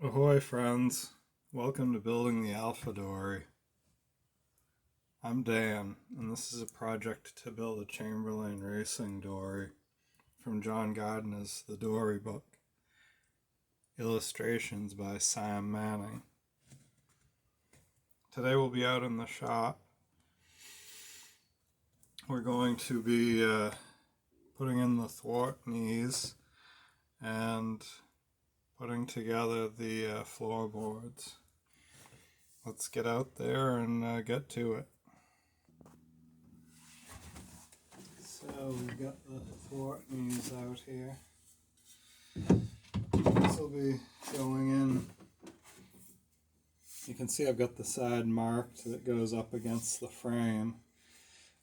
Ahoy friends, welcome to Building the Alpha Dory. I'm Dan, and this is a project to build a Chamberlain racing dory from John Gardner's The Dory Book. Illustrations by Sam Manning. Today we'll be out in the shop. We're going to be putting in the thwart knees and putting together the floorboards. Let's get out there and get to it. So we've got the thwart knees out here. This will be going in. You can see I've got the side marked that goes up against the frame.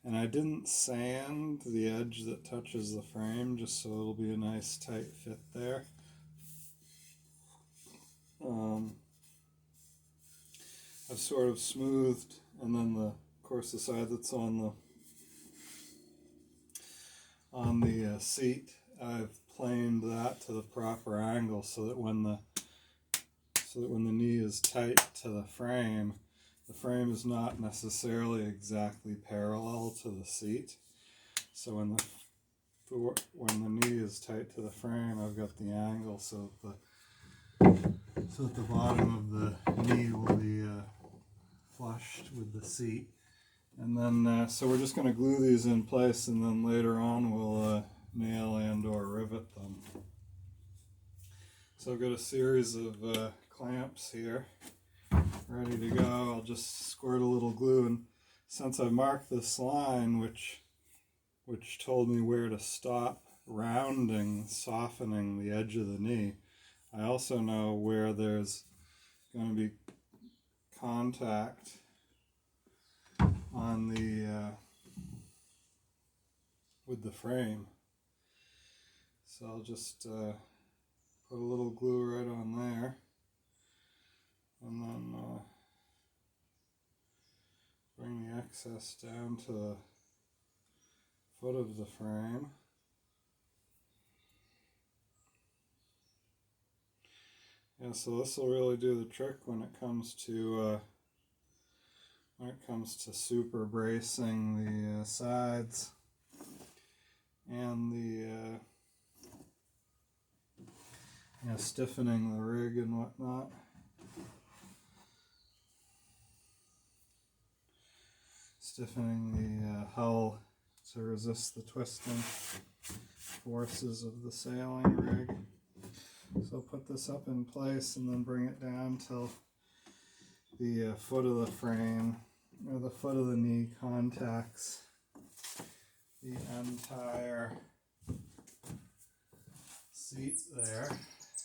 And I didn't sand the edge that touches the frame just so it'll be a nice tight fit there. I've sort of smoothed, and then of course the side that's on the seat, I've planed that to the proper angle so that when the knee is tight to the frame is not necessarily exactly parallel to the seat. So when the knee is tight to the frame, I've got the angle so that the bottom of the knee will be flushed with the seat. And then, so we're just going to glue these in place, and then later on we'll nail and or rivet them. So I've got a series of clamps here ready to go. I'll just squirt a little glue, and since I've marked this line which told me where to stop rounding, softening the edge of the knee, I also know where there's going to be contact on the with the frame. So I'll just put a little glue right on there, and then bring the excess down to the foot of the frame. Yeah, so this will really do the trick when it comes to super bracing the sides and the stiffening the rig and whatnot. Stiffening the hull to resist the twisting forces of the sailing rig. So put this up in place and then bring it down till the foot of the frame, or the foot of the knee, contacts the entire seat there.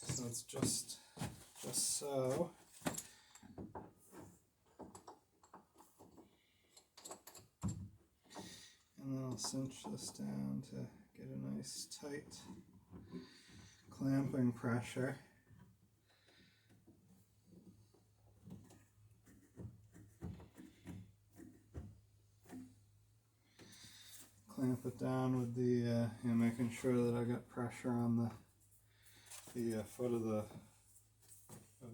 So it's just so. And then I'll cinch this down to get a nice tight clamping pressure. Clamp it down with the, making sure that I got pressure on the foot of the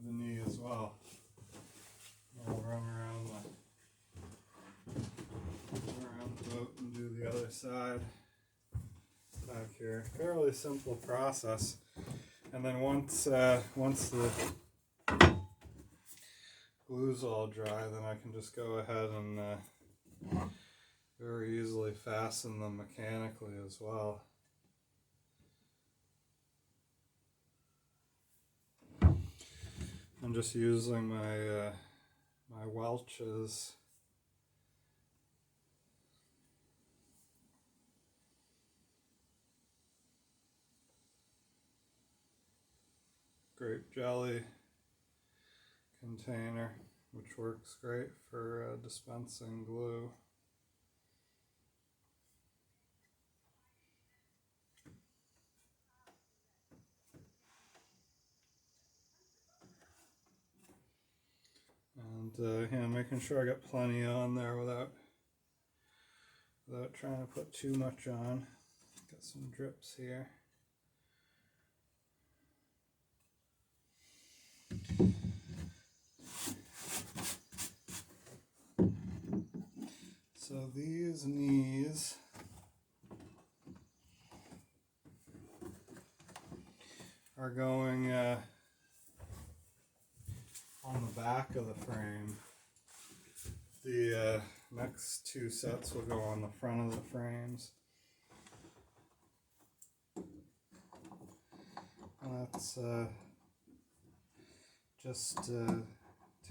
knee as well. I'll run around the boat and do the other side back here. Fairly simple process. And then once the glue's all dry, then I can just go ahead and very easily fasten them mechanically as well. I'm just using my my Welch's grape jelly container, which works great for dispensing glue. And making sure I got plenty on there without trying to put too much on. Got some drips here. these knees are going on the back of the frame. The next two sets will go on the front of the frames. And that's just to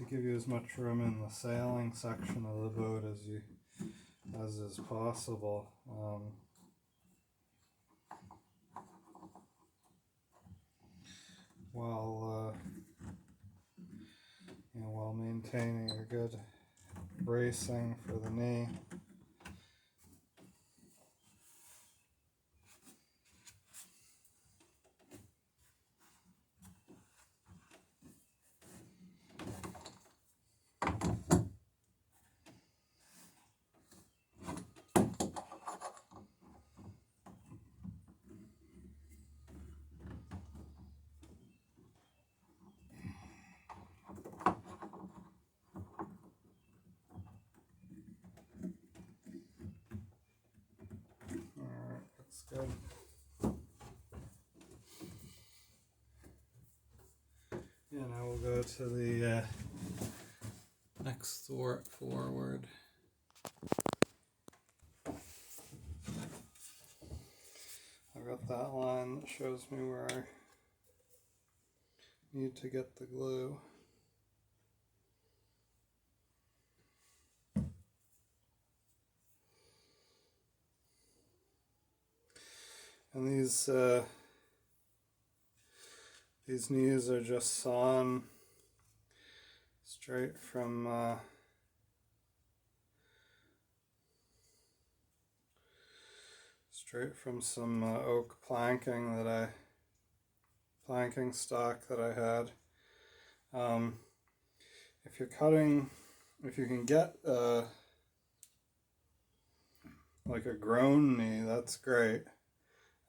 give you as much room in the sailing section of the boat as is possible. While maintaining a good bracing for the knee. Good. Yeah, now we'll go to the next thwart forward. I've got that line that shows me where I need to get the glue. And these knees are just sawn straight from some oak planking stock that I had. If you can get like a grown knee, that's great.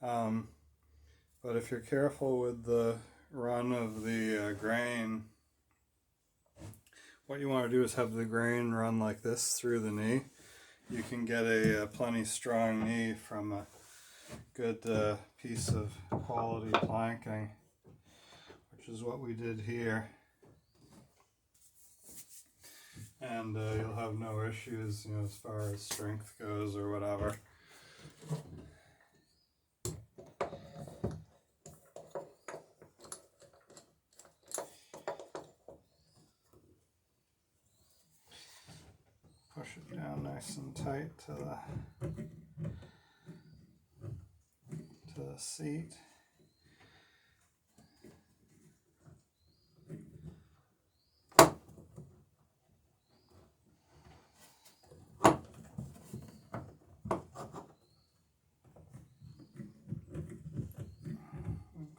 But if you're careful with the run of the grain, what you want to do is have the grain run like this through the knee. You can get a plenty strong knee from a good piece of quality planking, which is what we did here. And you'll have no issues, as far as strength goes or whatever. Push it down nice and tight to the seat.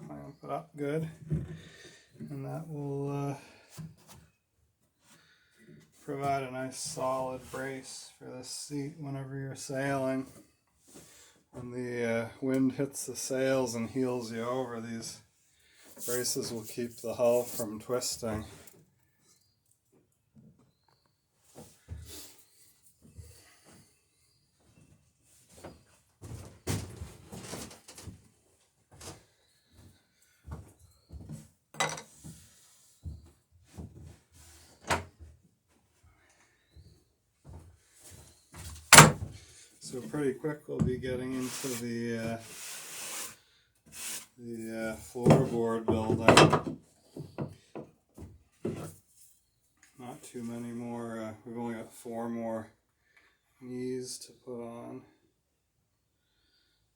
Clamp it up good, and that will provide a nice solid brace for this seat whenever you're sailing. When the wind hits the sails and heels you over, these braces will keep the hull from twisting. So pretty quick we'll be getting into the floorboard building. Not too many more, we've only got 4 more knees to put on.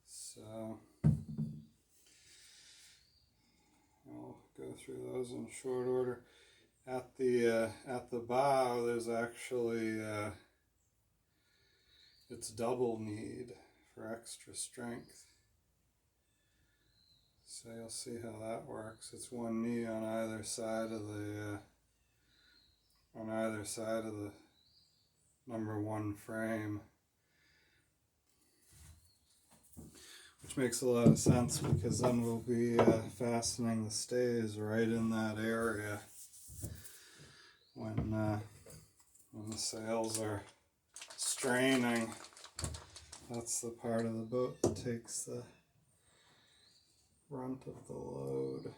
So I'll go through those in short order. At the bow there's actually it's double kneed for extra strength. So you'll see how that works. It's one knee on either side of the number 1 frame, which makes a lot of sense because then we'll be fastening the stays right in that area when the sails are straining. That's the part of the boat that takes the brunt of the load.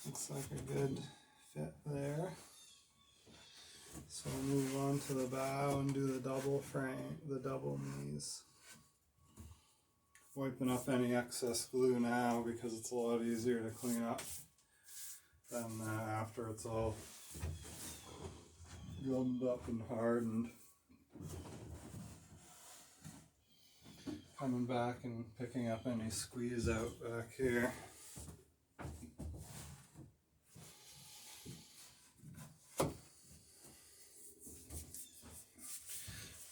Looks like a good fit there. So we'll move on to the bow and do the double frame, the double knees. Wiping up any excess glue now because it's a lot easier to clean up than after it's all gummed up and hardened. Coming back and picking up any squeeze out back here.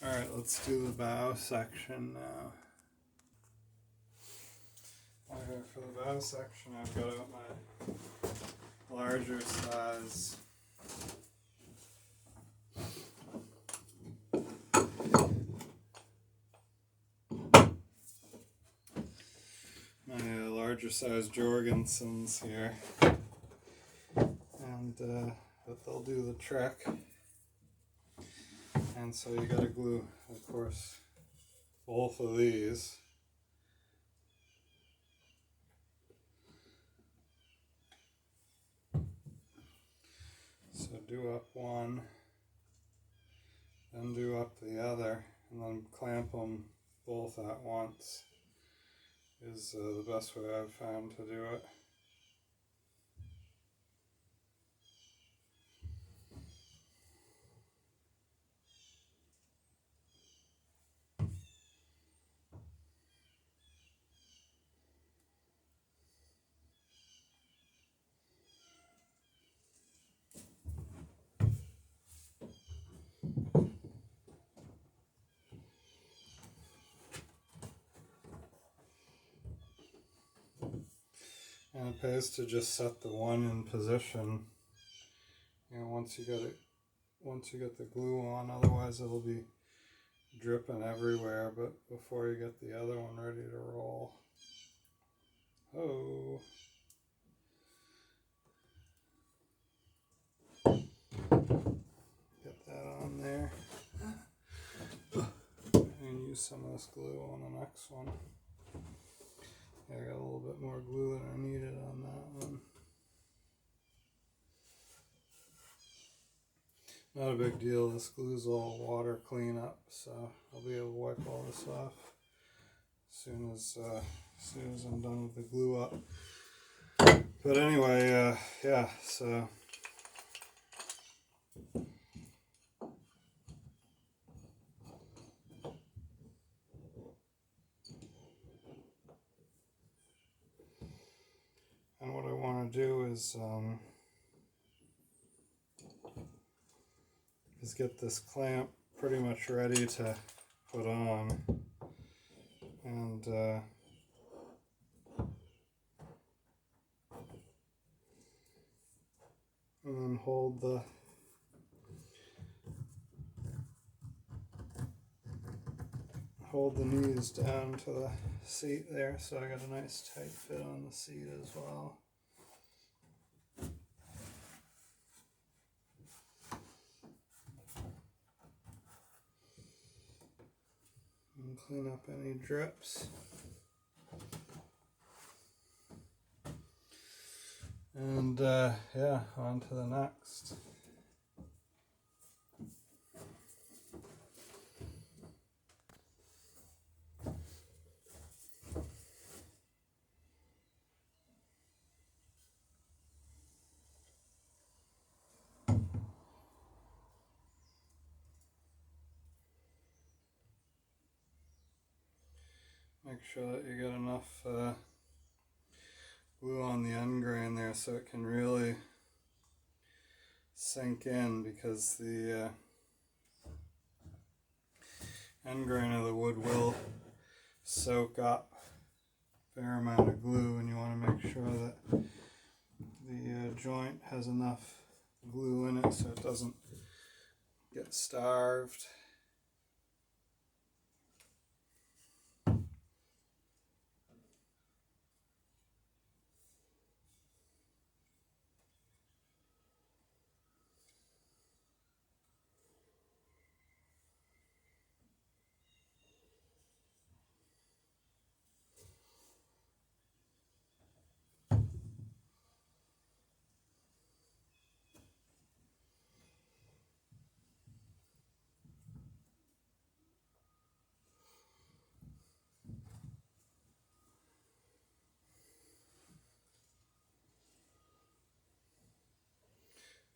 Alright, let's do the bow section now. Okay, for the bow section I've got out my larger size Jorgensens here, and but they'll do the trick. And so you gotta glue, of course, both of these. So do up one, then do up the other, and then clamp them both at once is the best way I've found to do it. And it pays to just set the one in position, you know, once you get the glue on, otherwise it'll be dripping everywhere, but before you get the other one ready to roll. Oh. Get that on there. And use some of this glue on the next one. I got a little bit more glue than I needed on that one. Not a big deal, this glue's all water cleanup, so I'll be able to wipe all this off as soon as I'm done with the glue up. But anyway, yeah, so and what I want to do is get this clamp pretty much ready to put on, and then hold the knees down to the seat there, so I got a nice tight fit on the seat as well. And clean up any drips. And yeah, on to the next. Make sure that you get enough glue on the end grain there so it can really sink in, because the end grain of the wood will soak up a fair amount of glue, and you want to make sure that the joint has enough glue in it so it doesn't get starved.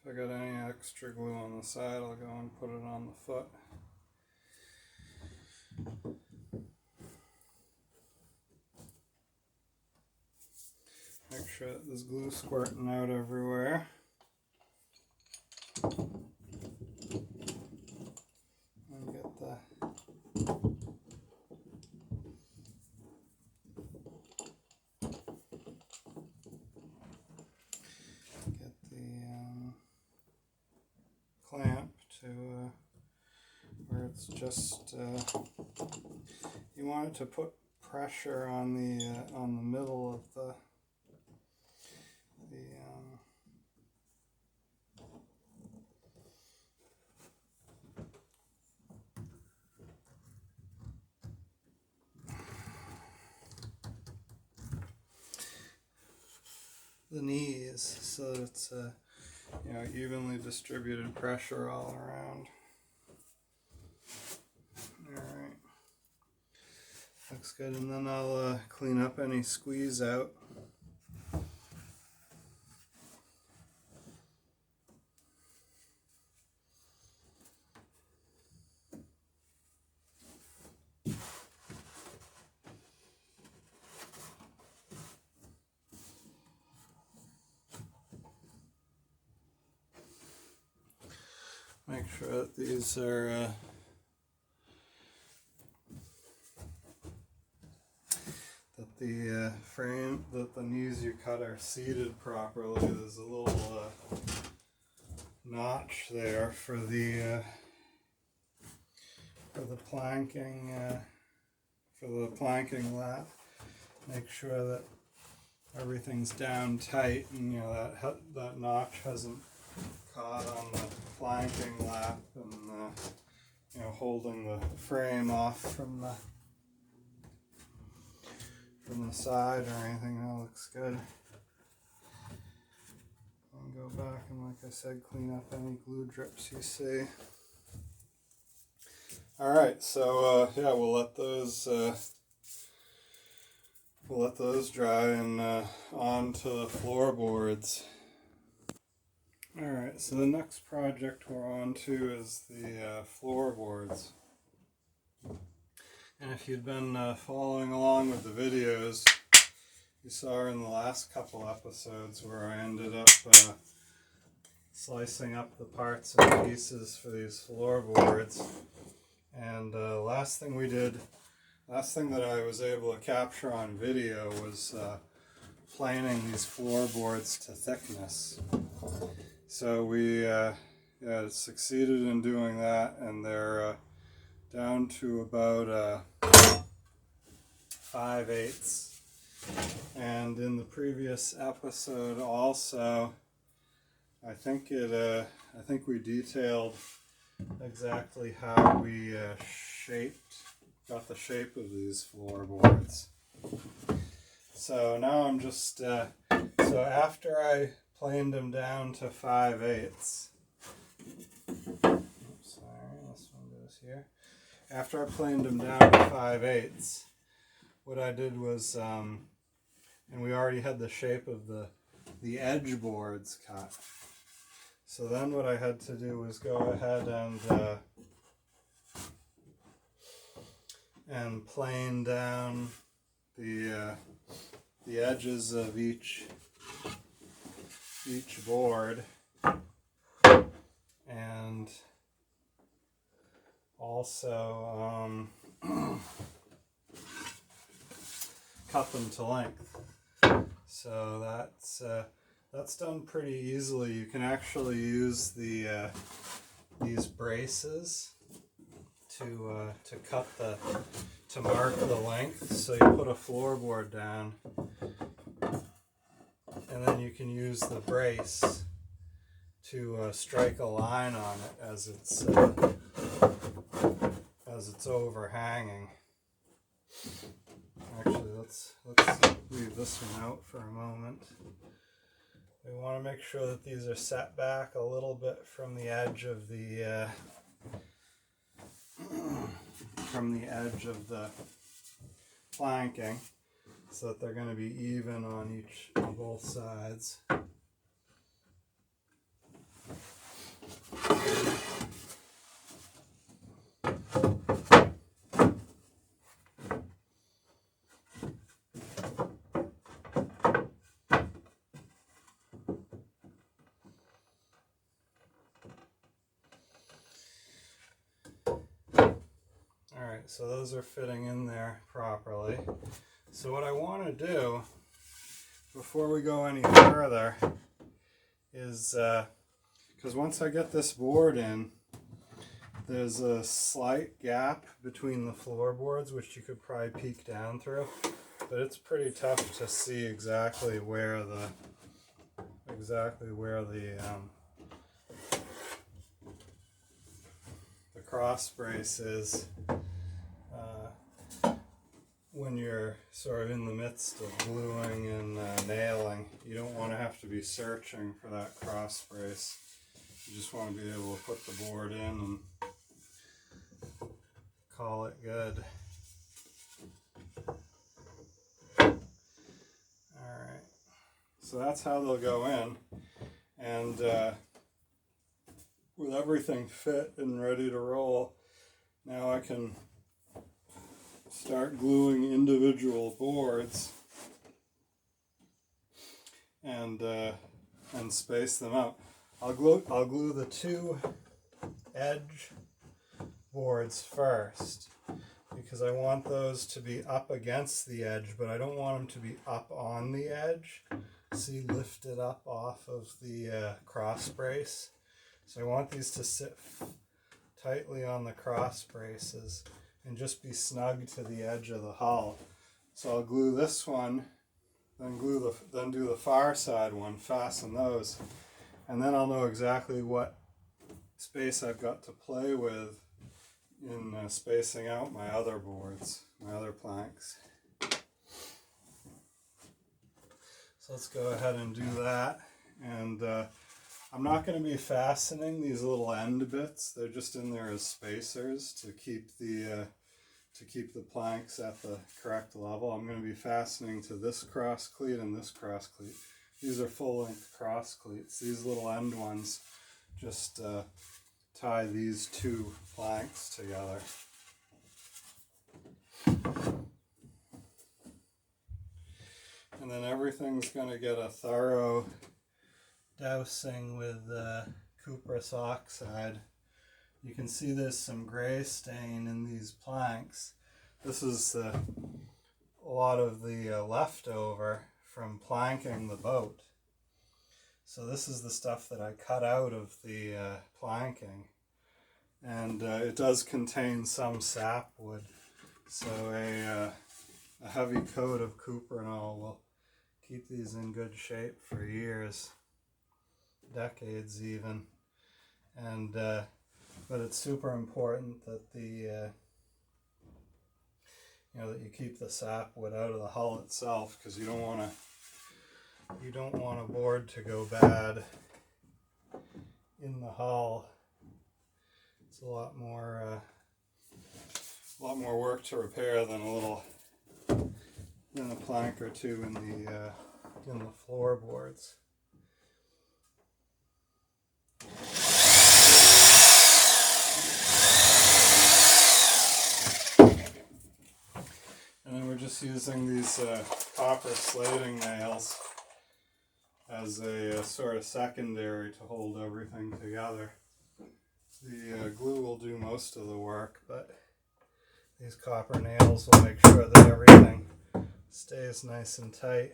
If I got any extra glue on the side, I'll go and put it on the foot. Make sure that there's glue squirting out everywhere. And get the clamp to where it's just you want it to put pressure on the middle of the knees, so that it's evenly distributed pressure all around. Alright, looks good, and then I'll clean up any squeeze out. Make sure that these are that the frame, that the knees you cut are seated properly. There's a little notch there for the planking lap. Make sure that everything's down tight, and that notch hasn't caught on the planking lap and holding the frame off from the side or anything. That looks good. And go back and, like I said, clean up any glue drips you see. Alright, so we'll let those dry and on to the floorboards. Alright, so the next project we're on to is the floorboards. And if you'd been following along with the videos, you saw in the last couple episodes where I ended up slicing up the parts and pieces for these floorboards. And last thing that I was able to capture on video was planing these floorboards to thickness. So we succeeded in doing that, and they're down to about 5/8. And in the previous episode also, I think we detailed exactly how we got the shape of these floorboards. So now I'm just so after I planed them down to 5/8. Oops, sorry, this one goes here. After I planed them down to 5/8, what I did was, and we already had the shape of the edge boards cut. So then what I had to do was go ahead and plane down the edges of each board, and also cut them to length. So that's done pretty easily. You can actually use these braces to mark the length. So you put a floorboard down, and then you can use the brace to strike a line on it as it's overhanging. Actually, let's leave this one out for a moment. We want to make sure that these are set back a little bit from the edge of the planking, so that they're going to be even on both sides. Alright, so those are fitting in there properly. So what I want to do before we go any further is, because once I get this board in, there's a slight gap between the floorboards which you could probably peek down through, but it's pretty tough to see exactly where the cross brace is when you're sort of in the midst of gluing and nailing. You don't want to have to be searching for that cross brace. You just want to be able to put the board in and call it good. Alright, so that's how they'll go in, and with everything fit and ready to roll, now I can start gluing individual boards and space them out. I'll glue the two edge boards first because I want those to be up against the edge, but I don't want them to be up on the edge. See, lifted up off of the cross brace. So I want these to sit tightly on the cross braces and just be snug to the edge of the hull. So I'll glue this one, then do the far side one, fasten those, and then I'll know exactly what space I've got to play with in spacing out my other boards, my other planks. So let's go ahead and do that. And I'm not going to be fastening these little end bits. They're just in there as spacers to keep the planks at the correct level. I'm going to be fastening to this cross cleat and this cross cleat. These are full-length cross cleats. These little end ones just tie these two planks together. And then everything's going to get a thorough dousing with cuprous oxide. You can see there's some gray stain in these planks. This is a lot of the leftover from planking the boat. So this is the stuff that I cut out of the planking. And it does contain some sapwood. So a heavy coat of cuprinol will keep these in good shape for years, decades even. And but it's super important that that you keep the sapwood out of the hull itself, because you don't want a board to go bad in the hull. It's a lot more work to repair than a plank or two in the floorboards. And then we're just using these copper slating nails as a sort of secondary to hold everything together. The glue will do most of the work, but these copper nails will make sure that everything stays nice and tight,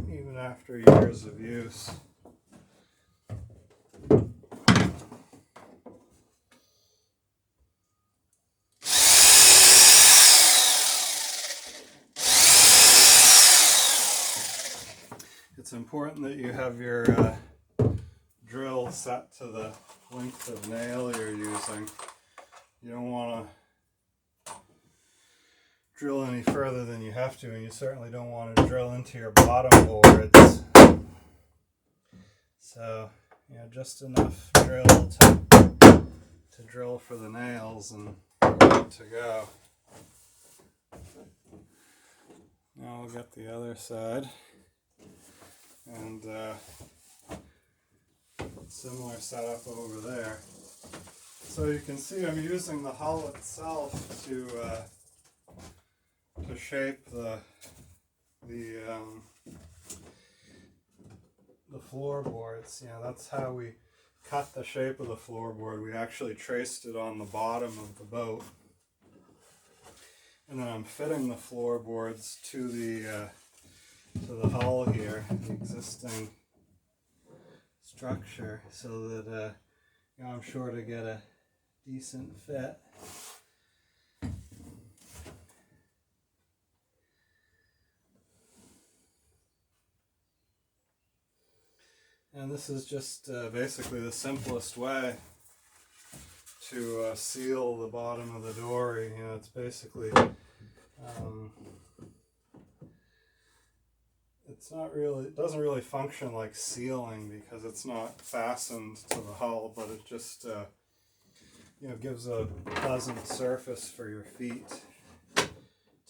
even after years of use. It's important that you have your drill set to the length of nail you're using. You don't want to drill any further than you have to, and you certainly don't want to drill into your bottom boards. So, just enough drill to drill for the nails and good to go. Now we'll get the other side. And Similar setup over there. So you can see I'm using the hull itself to shape the floorboards. You know, that's how we cut the shape of the floorboard. We actually traced it on the bottom of the boat, and then I'm fitting the floorboards to the hull here, the existing structure, so that you know, I'm sure to get a decent fit. And this is just basically the simplest way to seal the bottom of the dory. You know, it's basically it's not really, it doesn't really function like sealing because it's not fastened to the hull, but it just you know, gives a pleasant surface for your feet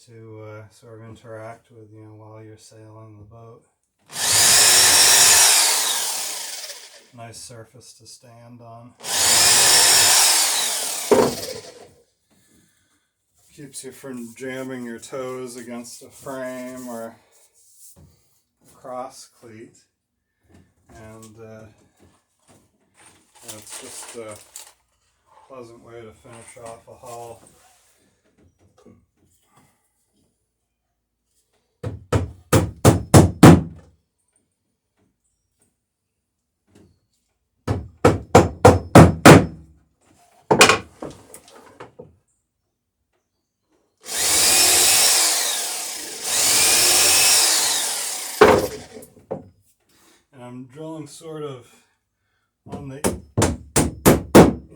to sort of interact with, you know, while you're sailing the boat. Nice surface to stand on. Keeps you from jamming your toes against a frame or a cross cleat. And it's just a pleasant way to finish off a hull. I'm drilling sort of on the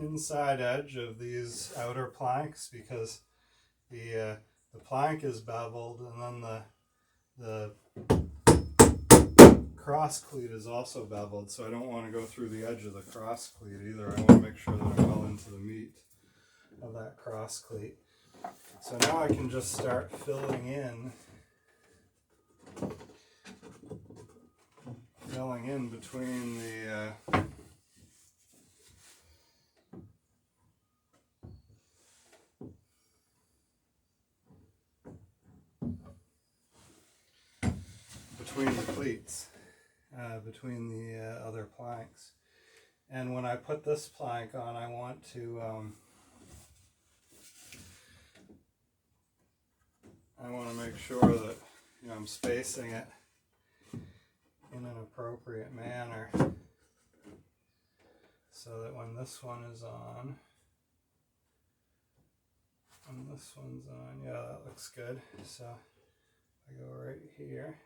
inside edge of these outer planks because the plank is beveled, and then the cross cleat is also beveled, so I don't want to go through the edge of the cross cleat either. I want to make sure that I'm well into the meat of that cross cleat. So now I can just start filling in between the cleats, between the other planks. And when I put this plank on, I want to make sure that, you know, I'm spacing it in an appropriate manner so that when this one is on and this one's on, yeah, that looks good. So I go right here,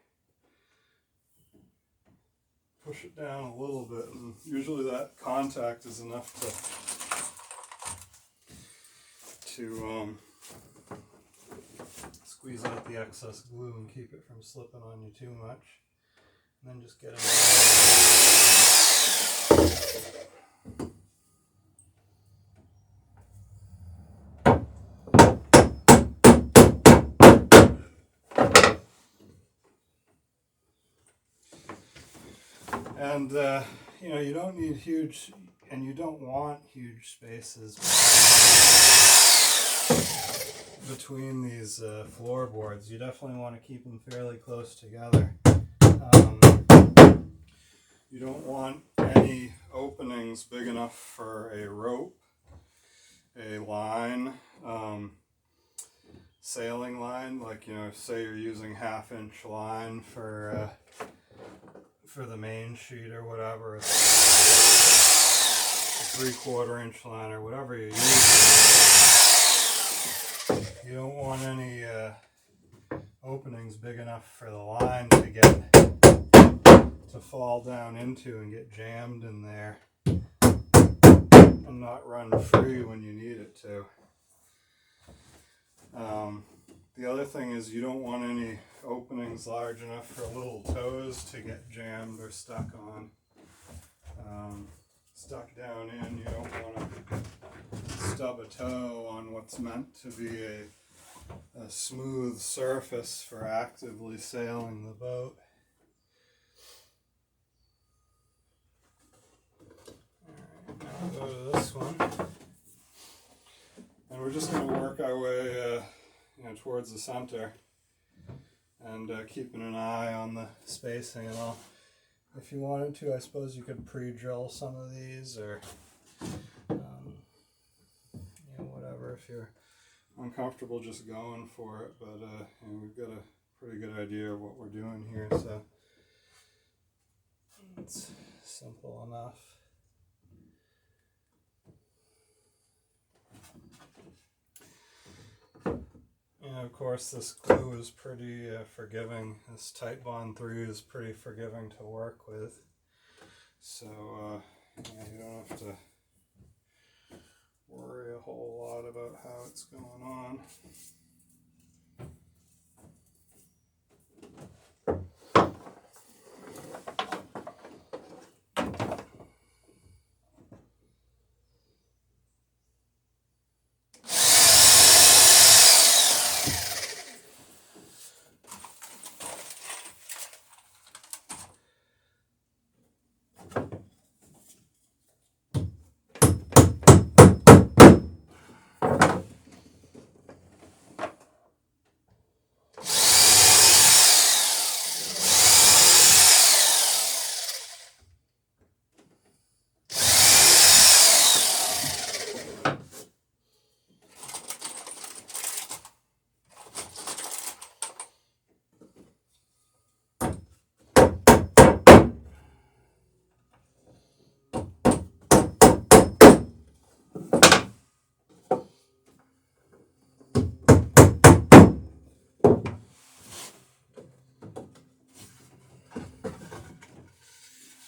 push it down a little bit, and usually that contact is enough to squeeze out the excess glue and keep it from slipping on you too much. And then just get it and you know, you don't need huge, and you don't want huge spaces between these floorboards. You definitely want to keep them fairly close together. You don't want any openings big enough for a rope, a line, sailing line, like, you know, say you're using 1/2-inch line for the main sheet or whatever, a 3/4-inch line or whatever you're using. You don't want any openings big enough for the line to fall down into and get jammed in there and not run free when you need it to. The other thing is you don't want any openings large enough for little toes to get jammed or stuck on. Stuck down in, you don't want to stub a toe on what's meant to be a smooth surface for actively sailing the boat. go to this one. And we're just going to work our way towards the center, and keeping an eye on the spacing and all. If you wanted to, I suppose you could pre-drill some of these, or whatever, if you're uncomfortable just going for it. But we've got a pretty good idea of what we're doing here, so it's simple enough. And of course, this glue is pretty forgiving. This Tight Bond 3 is pretty forgiving to work with. So you don't have to worry a whole lot about how it's going on.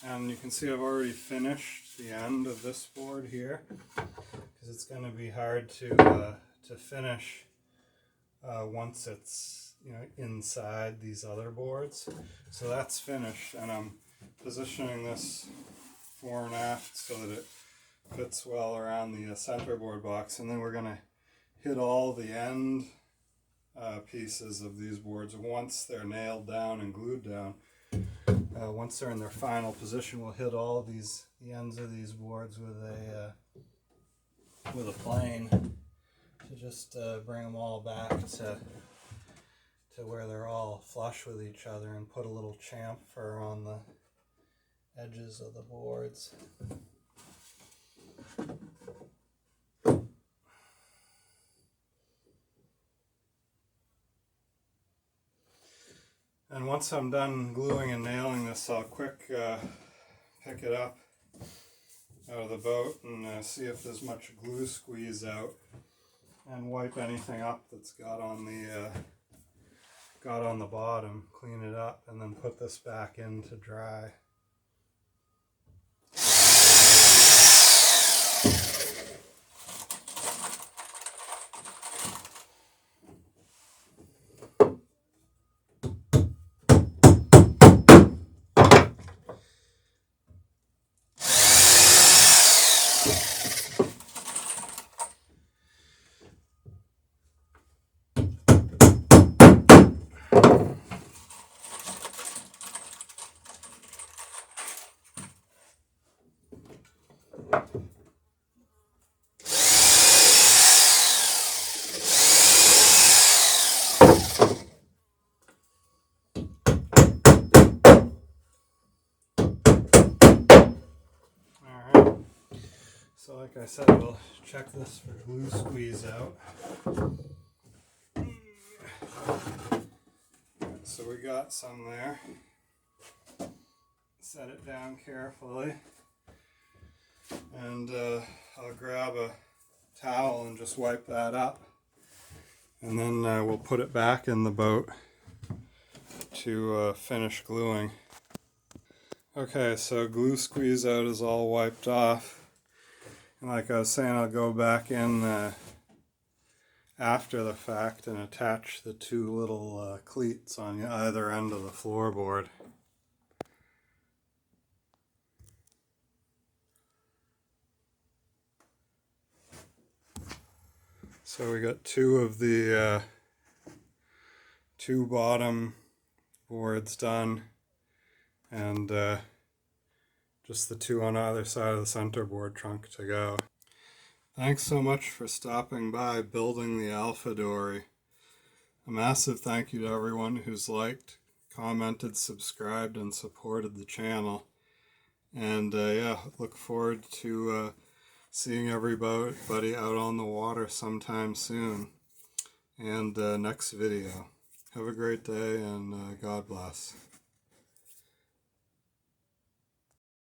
And you can see I've already finished the end of this board here, because it's going to be hard to finish once it's inside these other boards. So that's finished, and I'm positioning this fore and aft so that it fits well around the center board box, and then we're going to hit all the end pieces of these boards once they're nailed down and glued down. Once they're in their final position, we'll hit all the ends of these boards with a plane to just bring them all back to where they're all flush with each other, and put a little chamfer on the edges of the boards. And once I'm done gluing and nailing this, I'll quick pick it up out of the boat and see if there's much glue squeeze out, and wipe anything up that's got on the bottom, clean it up, and then put this back in to dry. So like I said, we'll check this for glue squeeze out. So we got some there. Set it down carefully, and I'll grab a towel and just wipe that up, and then we'll put it back in the boat to finish gluing. Okay, so glue squeeze out is all wiped off. And like I was saying, I'll go back in after the fact and attach the two little cleats on either end of the floorboard. So we got two of the two bottom boards done, and just the two on either side of the centerboard trunk to go. Thanks so much for stopping by building the Alpha Dory. A massive thank you to everyone who's liked, commented, subscribed, and supported the channel. And yeah, look forward to seeing everybody out on the water sometime soon. And next video. Have a great day, and God bless.